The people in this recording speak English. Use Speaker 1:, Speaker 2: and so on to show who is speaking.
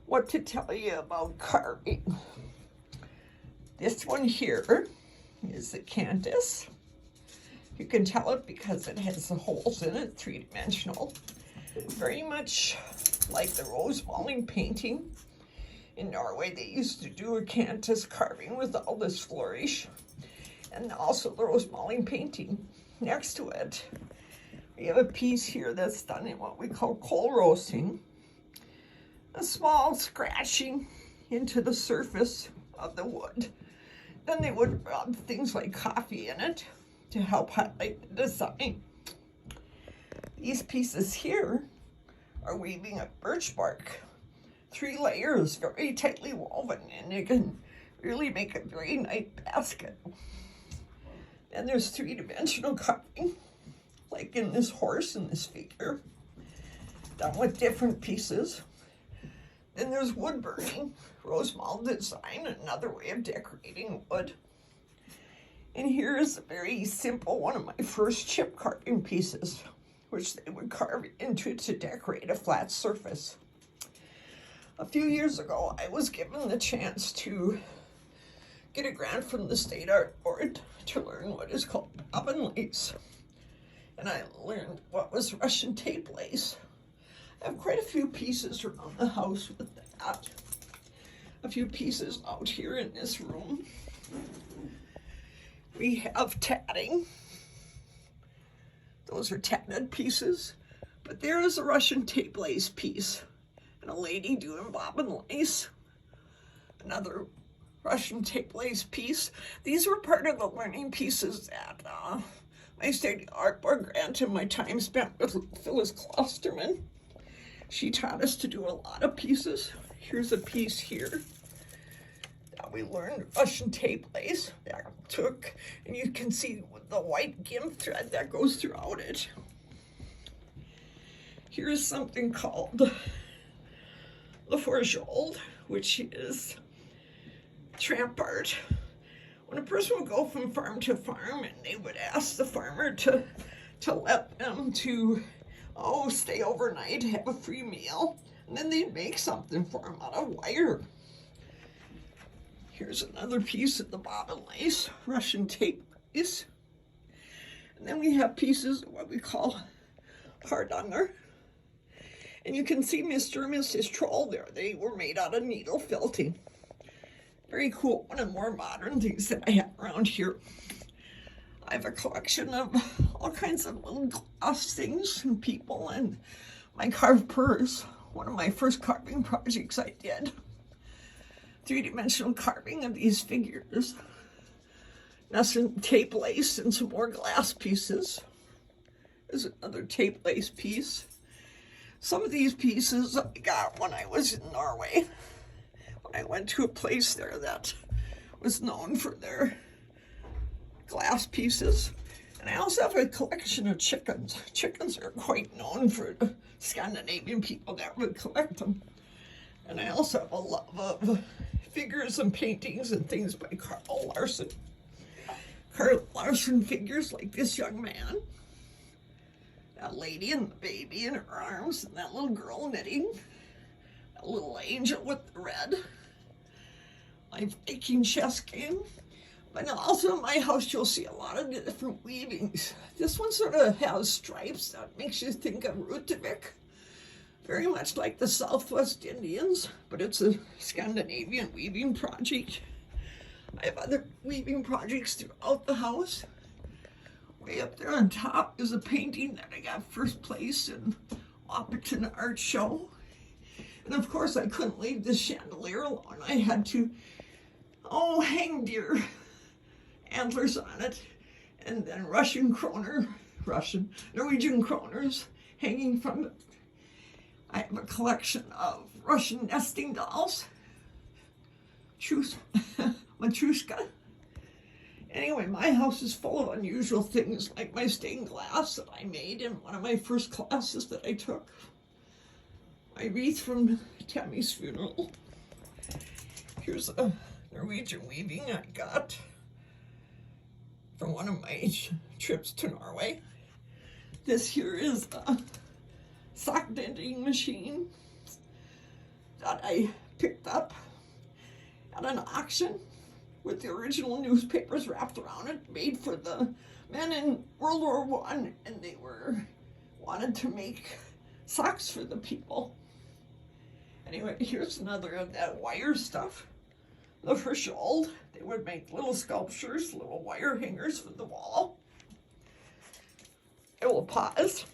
Speaker 1: what to tell you about carving. This one here is the Cantus. You can tell it because it has the holes in it, three-dimensional. Very much like the Rosemalling painting. In Norway, they used to do a Cantus carving with all this flourish. And also the Rosemalling painting. Next to it, we have a piece here that's done in what we call coal roasting. A small scratching into the surface of the wood. Then they would rub things like coffee in it to help highlight the design. These pieces here are weaving of birch bark. 3 layers, very tightly woven, and you can really make a very nice basket. Then there's 3-dimensional carving, like in this horse and this figure, done with different pieces. Then there's wood burning, Rosemalm design, another way of decorating wood. And here is a very simple one of my first chip carving pieces, which they would carve into to decorate a flat surface. A few years ago, I was given the chance to get a grant from the State Art Board to learn what is called bobbin lace. And I learned what was Russian tape lace. I have quite a few pieces around the house with that. A few pieces out here in this room. We have tatting. Those are tatted pieces. But there is a Russian tape lace piece. And a lady doing bobbin lace. Another Russian tape lace piece. These were part of the learning pieces that my State Art Board grant and my time spent with Phyllis Klosterman. She taught us to do a lot of pieces. Here's a piece here that we learned Russian tape lace that took, and you can see the white gimp thread that goes throughout it. Here's something called La Forgeold, which is tramp art. When a person would go from farm to farm and they would ask the farmer to let them to stay overnight, have a free meal, and then they'd make something for them out of wire. Here's another piece of the bobbin lace, Russian tape lace. And then we have pieces of what we call hardanger. And you can see Mr. and Mrs. Troll there. They were made out of needle felting. Very cool, one of the more modern things that I have around here. I have a collection of all kinds of little glass things and people, and my carved purse, one of my first carving projects I did. 3-dimensional carving of these figures. Now some tape lace and some more glass pieces. There's another tape lace piece. Some of these pieces I got when I was in Norway. When I went to a place there that was known for their glass pieces. And I also have a collection of chickens. Chickens are quite known for the Scandinavian people that would collect them. And I also have a love of figures and paintings and things by Carl Larsson. Carl Larsson figures like this young man, that lady and the baby in her arms, and that little girl knitting, that little angel with the red, my Viking chess game. But also in my house, you'll see a lot of different weavings. This one sort of has stripes that makes you think of Rutevik. Very much like the Southwest Indians, but it's a Scandinavian weaving project. I have other weaving projects throughout the house. Way up there on top is a painting that I got first place in Wahpeton Art Show. And of course, I couldn't leave this chandelier alone. I had to, hang deer antlers on it, and then Norwegian kroners hanging from it. I have a collection of Russian nesting dolls, Matrushka. Anyway, my house is full of unusual things, like my stained glass that I made in one of my first classes that I took. My wreath from Tammy's funeral. Here's a Norwegian weaving I got from one of my trips to Norway. This here is a sock bending machine. that I picked up at an auction with the original newspapers wrapped around it, made for the men in World War One, and they wanted to make socks for the people. Anyway, here's another of that wire stuff. The Verschold, they would make little sculptures, little wire hangers for the wall. I will pause